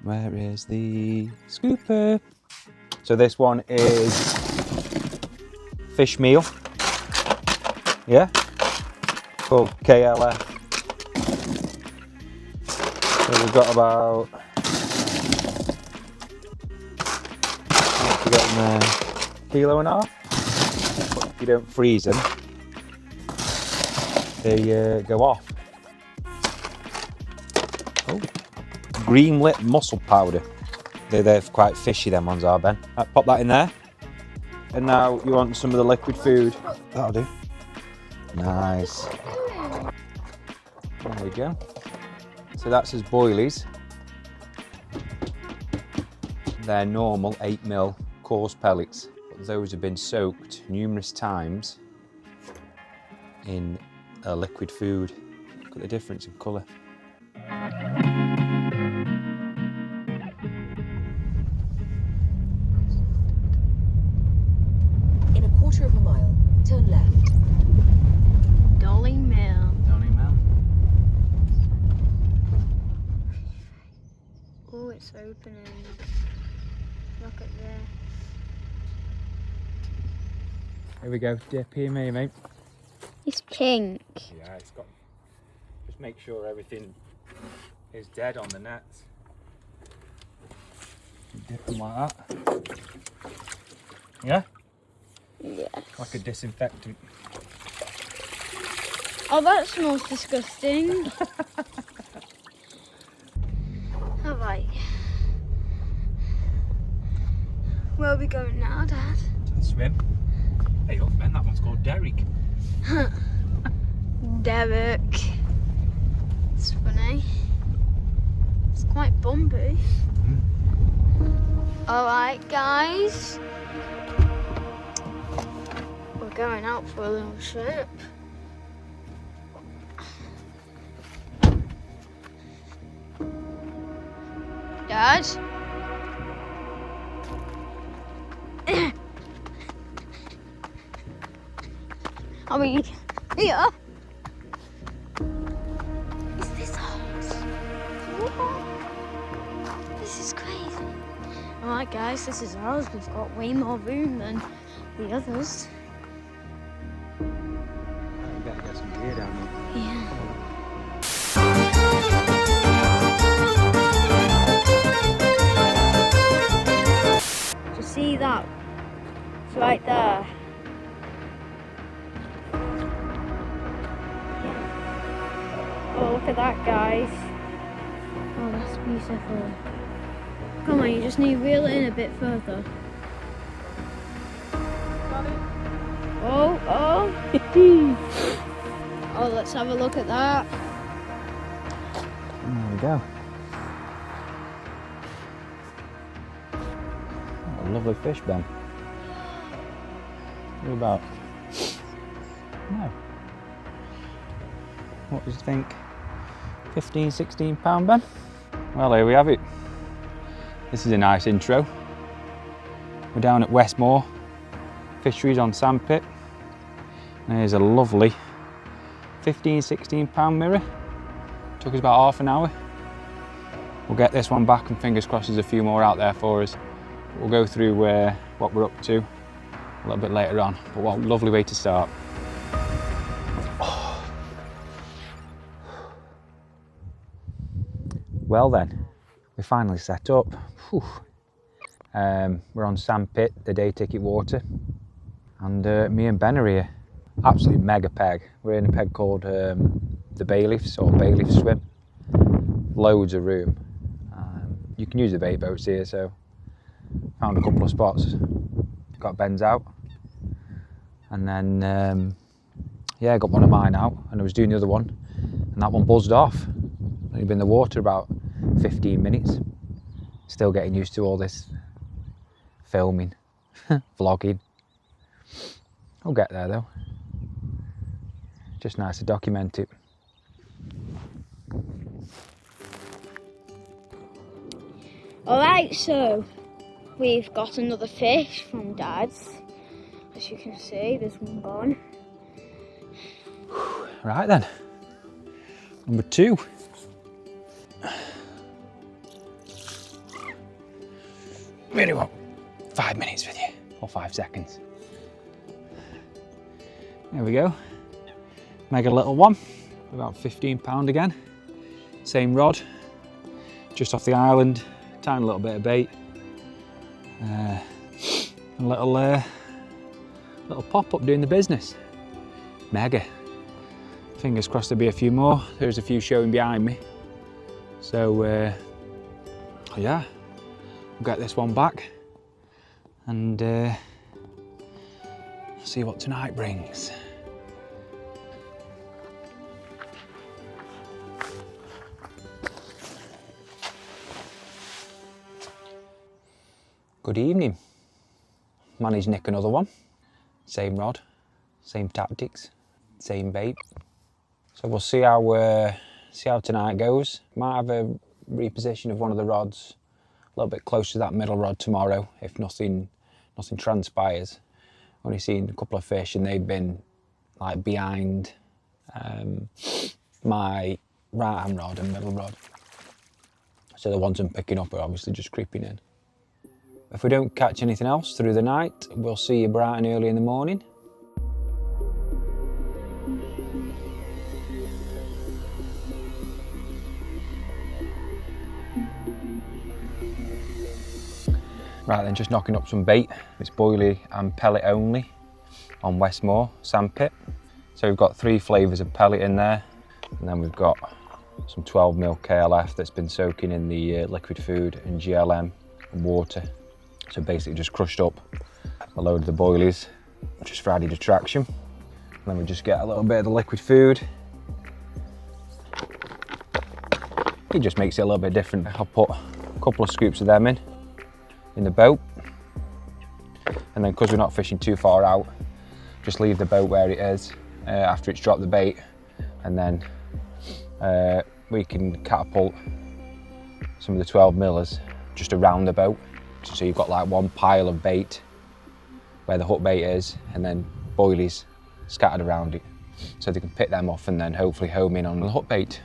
Where is the scooper? So this one is fish meal. Yeah, called KLF. So we've got about, we're getting a kilo and a half. But if you don't freeze them, they go off. Oh, green lit mussel powder. They're quite fishy, them ones are, Ben. Right, pop that in there. And now you want some of the liquid food. That'll do. Nice. There we go. So that's his boilies. They're normal 8mm coarse pellets, but those have been soaked numerous times in a liquid food. Look at the difference in colour. In a quarter of a mile, turn left. Dolling Mill. Dolling Mill. Oh, it's opening. Look at this. Here we go, dip here, mate. It's pink. Yeah, it's got. Just make sure everything is dead on the nets. Dip them like that. Yeah? Yes. Like a disinfectant. Oh, that smells disgusting. Alright. Where are we going now, Dad? To the swim. Hey, look, Ben, that one's called Derek. Derek. It's funny. It's quite bumpy. Alright, guys. We're going out for a little trip. Dad? Are we here? Is this ours? What? This is crazy. Alright guys, this is ours. We've got way more room than the others. You better get some gear down here. Yeah. To see that? It's right there. Oh, look at that, guys. Oh, that's beautiful. Come on, you just need to reel it in a bit further. Oh, oh. Oh, let's have a look at that. There we go. What a lovely fish, Ben. What about? No. What do you think? 15, 16 pound, Ben? Well, here we have it. This is a nice intro. We're down at S&R Fisheries on Sandpit. There's a lovely 15, 16 pound mirror. Took us about half an hour. We'll get this one back and fingers crossed there's a few more out there for us. We'll go through what we're up to a little bit later on, but what a lovely way to start. Well then, we finally set up. Whew. We're on Sandpit, the day ticket water, and me and Ben are here. Absolutely mega peg. We're in a peg called the Bailiffs, or Bailiff Swim. Loads of room. You can use the bait boats here, so found a couple of spots. Got Ben's out, and then yeah, got one of mine out, and I was doing the other one, and that one buzzed off. I've been in the water about 15 minutes. Still getting used to all this filming, vlogging. I'll get there though. Just nice to document it. Alright, so we've got another fish from Dad's. As you can see, there's one gone. Right then, number 2. really want 5 minutes with you, or 5 seconds. There we go. Mega little one, about £15 again. Same rod, just off the island, tiny little bit of bait. A little pop-up doing the business. Mega. Fingers crossed there'll be a few more. There's a few showing behind me. So yeah, we'll get this one back and see what tonight brings. Good evening. Managed to nick another one. Same rod, same tactics, same bait. So we'll see how tonight goes. Might have a reposition of one of the rods a little bit closer to that middle rod tomorrow if nothing transpires. Only seen a couple of fish and they've been like behind my right hand rod and middle rod. So the ones I'm picking up are obviously just creeping in. If we don't catch anything else through the night, we'll see you bright and early in the morning. Right then, just knocking up some bait. It's boilie and pellet only on Westmoor Sandpit. So we've got 3 flavours of pellet in there, and then we've got some 12mm KLF that's been soaking in the liquid food and GLM and water. So basically just crushed up a load of the boilies, just for added attraction. And then we just get a little bit of the liquid food. It just makes it a little bit different. I'll put a couple of scoops of them in the boat. And then because we're not fishing too far out, just leave the boat where it is after it's dropped the bait. And then we can catapult some of the 12mm just around the boat. So you've got like one pile of bait where the hook bait is, and then boilies scattered around it. So they can pick them off and then hopefully home in on the hook bait.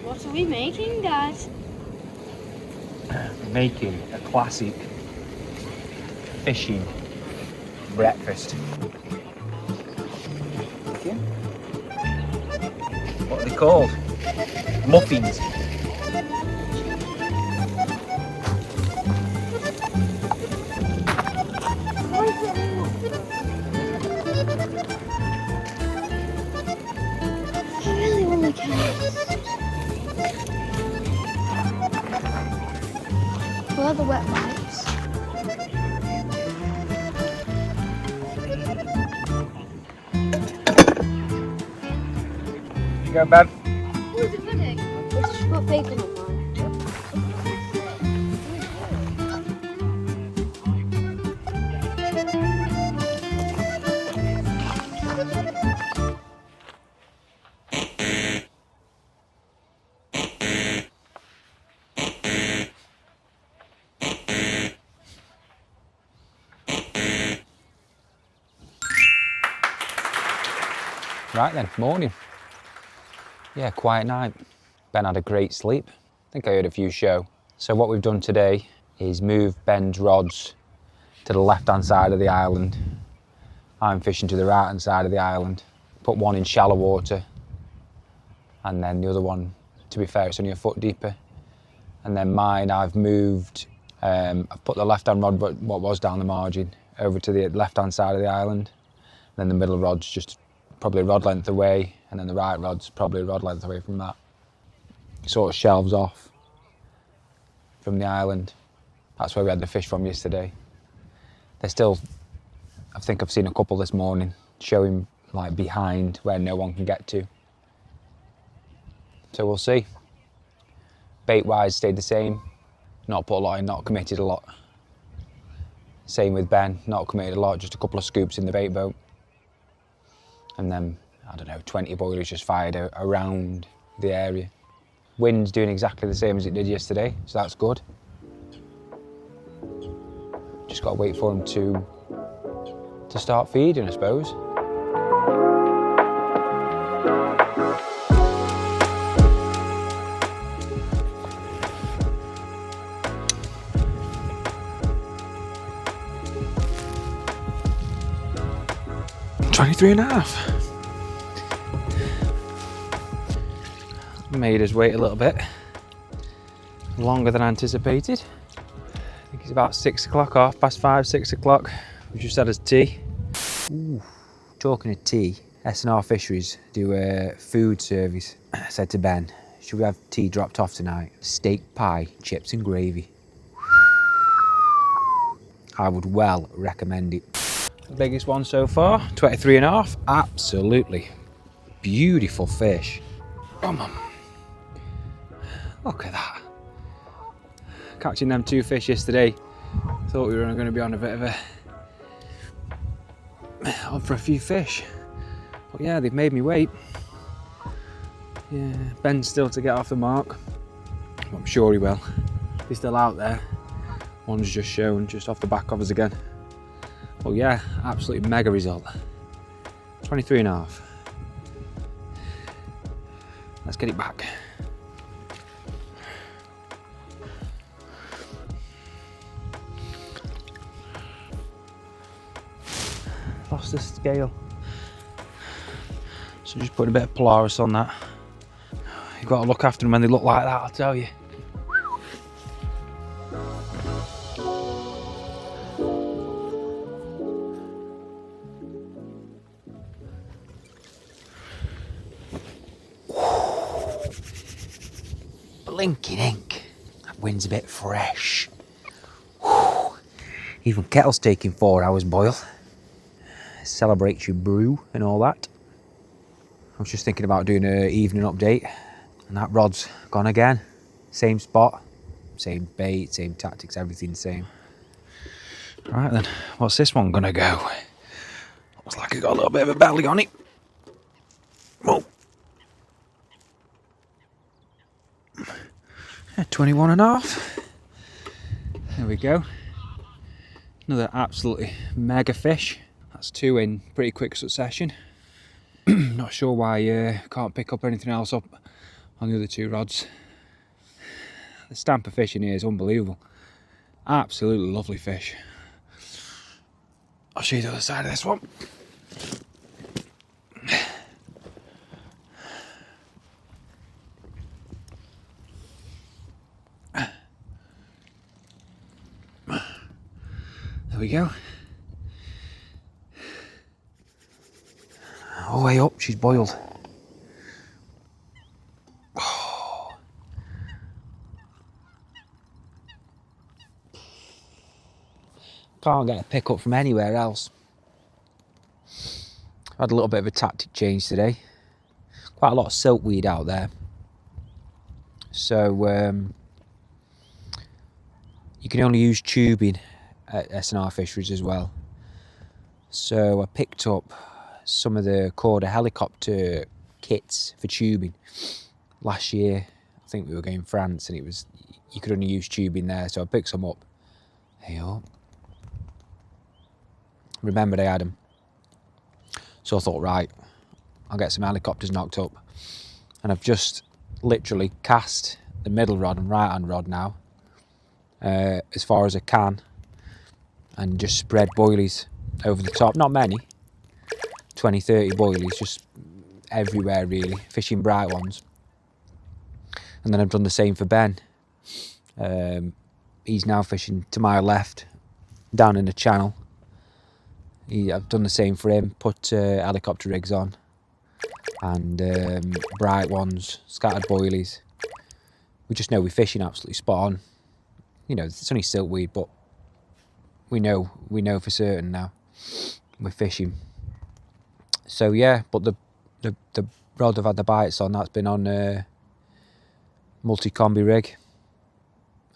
What are we making, Dad? Making a classic fishing breakfast. What are they called? Muffins. I really want to catch. Where are the wet wipes? You go, Bev. Oh, it's a pudding. Let's just put bacon on mine. Right then, morning. Yeah, quiet night. Ben had a great sleep. I think I heard a few show. So what we've done today is move Ben's rods to the left-hand side of the island. I'm fishing to the right-hand side of the island. Put one in shallow water, and then the other one, to be fair, it's only a foot deeper. And then mine, I've moved, I've put the left-hand rod, but what was down the margin, over to the left-hand side of the island. And then the middle rod's just probably a rod length away, and then the right rod's probably a rod length away from that. It sort of shelves off from the island. That's where we had the fish from yesterday. They're still, I think I've seen a couple this morning showing like behind where no one can get to. So we'll see. Bait wise stayed the same. Not put a lot in, not committed a lot. Same with Ben, not committed a lot, just a couple of scoops in the bait boat. And then, I don't know, 20 boilies just fired around the area. Wind's doing exactly the same as it did yesterday, so that's good. Just got to wait for them to start feeding, I suppose. 23 and a half. Made us wait a little bit longer than anticipated. I think it's about 6 o'clock, 5:30, 6 o'clock. We just had us tea. Ooh, talking of tea, S&R Fisheries do a food service. I said to Ben, should we have tea dropped off tonight? Steak pie, chips and gravy. I would well recommend it. The biggest one so far, 23 and a half. Absolutely beautiful fish. Come on. Look at that. Catching them 2 fish yesterday. Thought we were going to be on a bit of on for a few fish. But yeah, they've made me wait. Yeah, Ben's still to get off the mark. I'm sure he will. He's still out there. One's just shown just off the back of us again. But yeah, absolutely mega result. 23 and a half. Let's get it back. Lost the scale. So just putting a bit of Polaris on that. You've got to look after them when they look like that, I'll tell you. Blinking ink. That wind's a bit fresh. Whew. Even kettle's taking 4 hours boil. Celebrates your brew and all that. I was just thinking about doing an evening update, and that rod's gone again. Same spot, same bait, same tactics, everything the same. Right then, what's this one gonna go? Looks like it's got a little bit of a belly on it. Whoa. 21 and a half. There we go. Another absolutely mega fish. That's 2 in pretty quick succession. Not sure why I can't pick up anything else up on the other 2 rods. The stamp of fishing here is unbelievable. Absolutely lovely fish. I'll show you the other side of this one. There we go. All the way up, she's boiled. Oh. Can't get a pickup from anywhere else. I had a little bit of a tactic change today. Quite a lot of silkweed out there. So you can only use tubing at S&R Fisheries as well. So I picked up some of the Corda helicopter kits for tubing last year. I think we were going to France and you could only use tubing there, so I picked some up. Hey up. Remembered I had them. So I thought, right, I'll get some helicopters knocked up. And I've just literally cast the middle rod and right hand rod now as far as I can and just spread boilies over the top. Not many, 20, 30 boilies, just everywhere really, fishing bright ones. And then I've done the same for Ben. He's now fishing to my left, down in the channel. I've done the same for him, put helicopter rigs on and bright ones, scattered boilies. We just know we're fishing absolutely spot on. You know, it's only silkweed, but we know for certain now we're fishing. So yeah, but the rod I've had the bites on, that's been on multi-combi rig,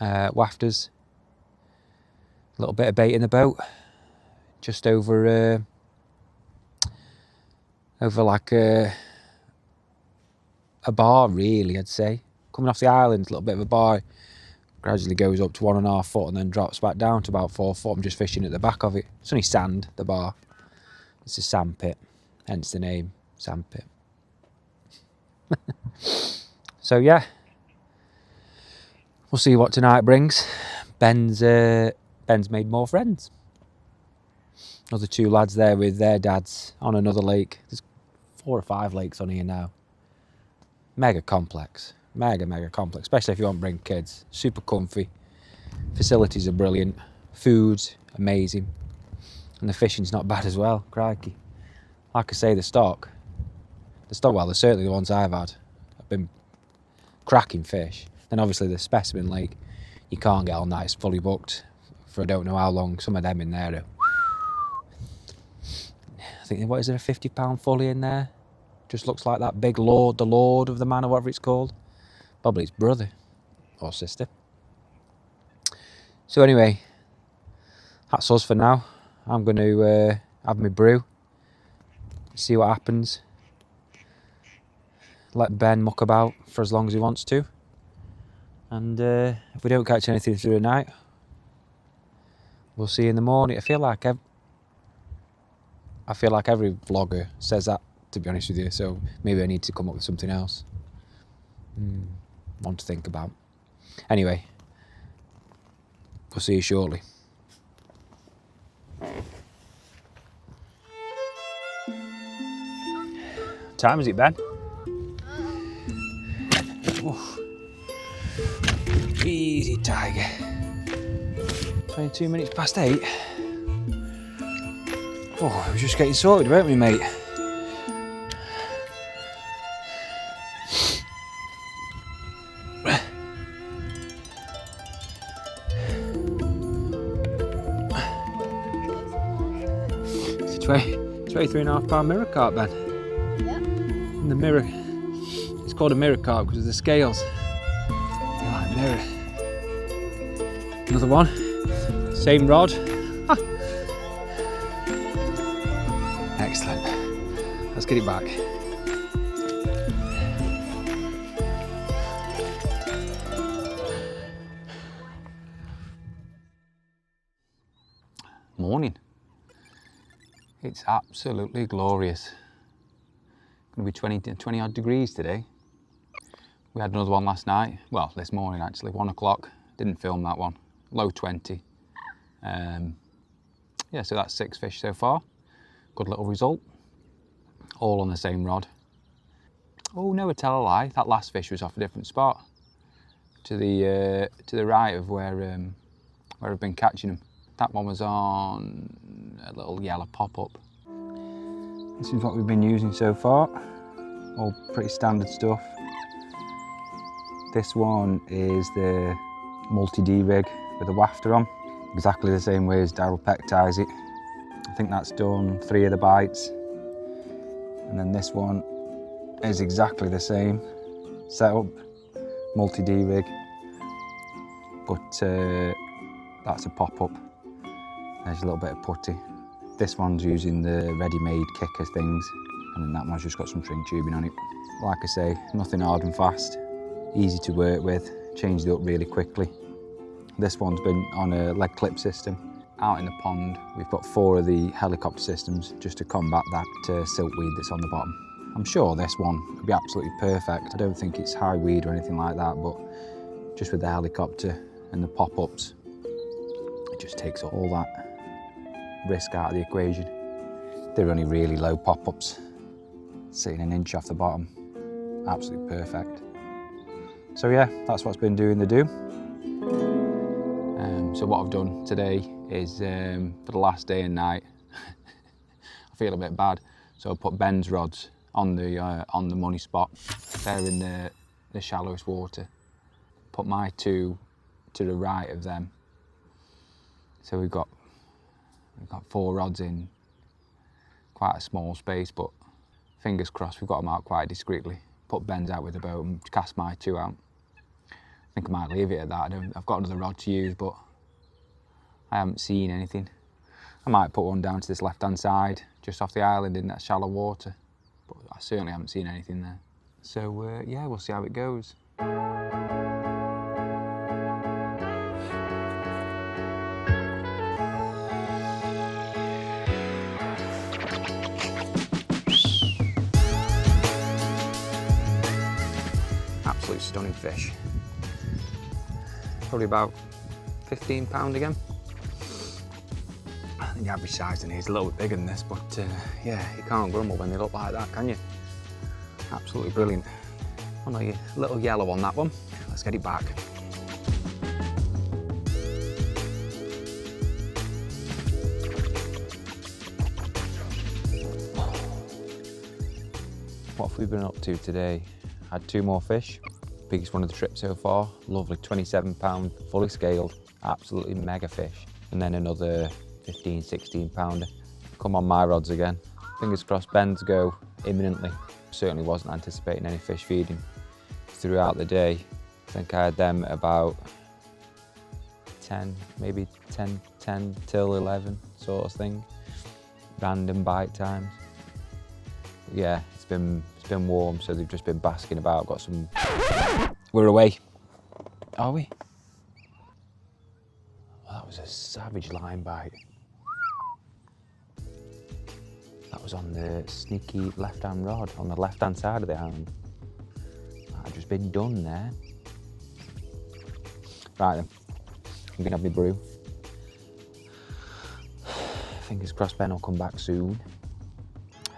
wafters, a little bit of bait in the boat, just over like a bar really, I'd say. Coming off the island, a little bit of a bar, gradually goes up to 1.5 foot and then drops back down to about 4 foot. I'm just fishing at the back of it. It's only sand, the bar. It's a sandpit, hence the name, Sandpit. So yeah, we'll see what tonight brings. Ben's made more friends. Other two lads there with their dads on another lake. There's 4 or 5 lakes on here now. Mega complex. Mega complex. Especially if you want to bring kids. Super comfy. Facilities are brilliant. Food's amazing. And the fishing's not bad as well. Crikey. Like I say, the stock, well, they're certainly the ones I've had, have been cracking fish. Then obviously the specimen lake, you can't get on that. It's fully booked for I don't know how long. Some of them in there are, I think, what is there, a £50 fully in there? Just looks like that big lord, the lord of the man or whatever it's called. Probably his brother or sister. So anyway, that's us for now. I'm going to have my brew, see what happens. Let Ben muck about for as long as he wants to. And if we don't catch anything through the night, we'll see you in the morning. I feel like every vlogger says that, to be honest with you, so maybe I need to come up with something else. One to think about. Anyway, we'll see you shortly. Time is it, Ben? Oof. Easy, tiger. 22 minutes past 8. Oh, we were just getting sorted, weren't we, mate? It's a 23.5 mirror carp, Ben. Yep. And the mirror, it's called a mirror carp because of the scales. They're like mirror. Another one, same rod. Ah. Excellent. Let's get it back. Morning. It's absolutely glorious. Going to be 20 odd degrees today. We had another one last night. Well, this morning actually, 1 o'clock. Didn't film that one. Low 20. Yeah, so that's 6 fish so far. Good little result. All on the same rod. Oh no, I tell a lie. That last fish was off a different spot. To the right of where I've been catching them. That one was on a little yellow pop-up. This is what we've been using so far. All pretty standard stuff. This one is the multi-D rig with a wafter on. Exactly the same way as Daryl Peck ties it. I think that's done 3 of the bites. And then this one is exactly the same setup, multi-D rig, but that's a pop-up. There's a little bit of putty. This one's using the ready-made kicker things, and then that one's just got some string tubing on it. Like I say, nothing hard and fast, easy to work with, changed it up really quickly. This one's been on a leg clip system. Out in the pond, we've got 4 of the helicopter systems just to combat that siltweed that's on the bottom. I'm sure this one would be absolutely perfect. I don't think it's high weed or anything like that, but just with the helicopter and the pop-ups, it just takes all that risk out of the equation. They're only really low pop-ups, sitting an inch off the bottom. Absolutely perfect. So yeah, that's what's been doing the do. So what I've done today is, for the last day and night, I feel a bit bad, so I put Ben's rods on the money spot. They're in the shallowest water. Put my 2 to the right of them. So we've got 4 rods in quite a small space, but fingers crossed we've got them out quite discreetly. Put Ben's out with the boat and cast my 2 out. I think I might leave it at that. I've got another rod to use, but I haven't seen anything. I might put one down to this left-hand side, just off the island in that shallow water, but I certainly haven't seen anything there. So yeah, we'll see how it goes. Absolute stunning fish. Probably about £15 again. think the average size in here is a little bit bigger than this, but yeah, you can't grumble when they look like that, can you? Absolutely brilliant. Oh no, a little yellow on that one. Let's get it back. What have we been up to today? Had 2 more fish. Biggest one of the trip so far. Lovely 27-pound, fully scaled, absolutely mega fish. And then another 15, 16 pounder. Come on my rods again. Fingers crossed Ben's go imminently. Certainly wasn't anticipating any fish feeding throughout the day. I think I had them at about 10, maybe 10 till 11 sort of thing. Random bite times. Yeah, it's been warm, so they've just been basking about. Got some. We're away. Are we? Oh, that was a savage line bite. That was on the sneaky left-hand rod, on the left-hand side of the hand. That had just been done there. Right then, I'm gonna have my brew. Fingers crossed Ben will come back soon.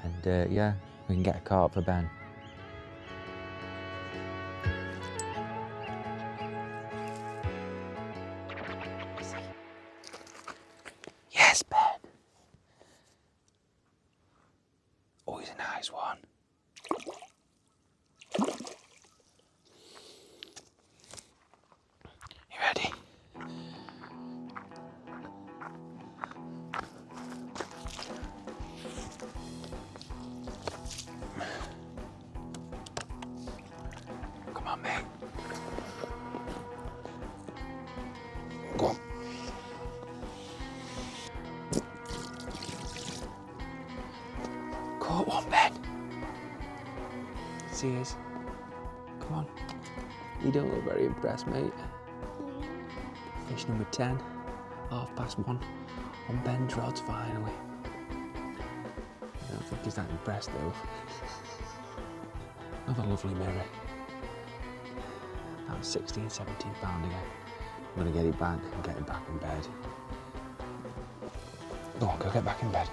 And yeah, we can get a carp for Ben. Yes, Ben. Oh, he's a nice one. You ready? Come on, mate. Go on. Caught one, Ben. See us. Come on. You don't look very impressed, mate. Fish number 10, 1:30 on Ben's rods finally. I don't think he's that impressed though. Another lovely mirror. That was 16, 17 pound again. I'm gonna get it back and get him back in bed. Go on, go get back in bed.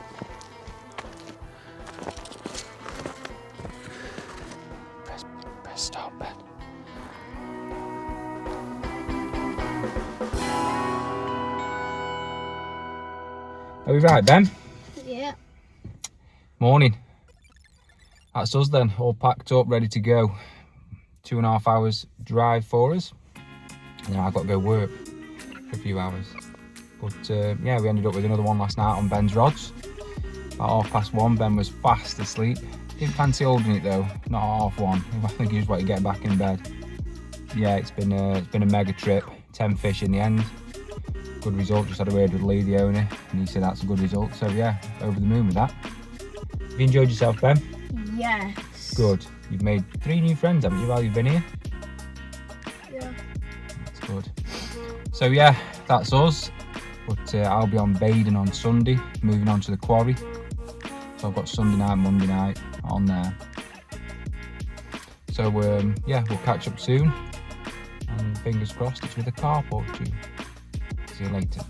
Press stop, Ben. Are we right, Ben? Yeah. Morning. That's us then, all packed up, ready to go. 2.5 hours drive for us. And then I've got to go work for a few hours. But yeah, we ended up with another one last night on Ben's rods. About 1:30, Ben was fast asleep. Didn't fancy holding it though, not at 1:30. I think he just wanted to get back in bed. Yeah, it's been a mega trip. 10 fish in the end. Good result, just had a word with Lee, the owner, and he said that's a good result. So yeah, over the moon with that. Have you enjoyed yourself, Ben? Yes. Good. You've made 3 new friends, haven't you, while you've been here? Yeah. That's good. So yeah, that's us. But I'll be on Baden on Sunday, moving on to the quarry. So I've got Sunday night, Monday night on there. So yeah, we'll catch up soon. And fingers crossed it's with a carp or 2. See you later.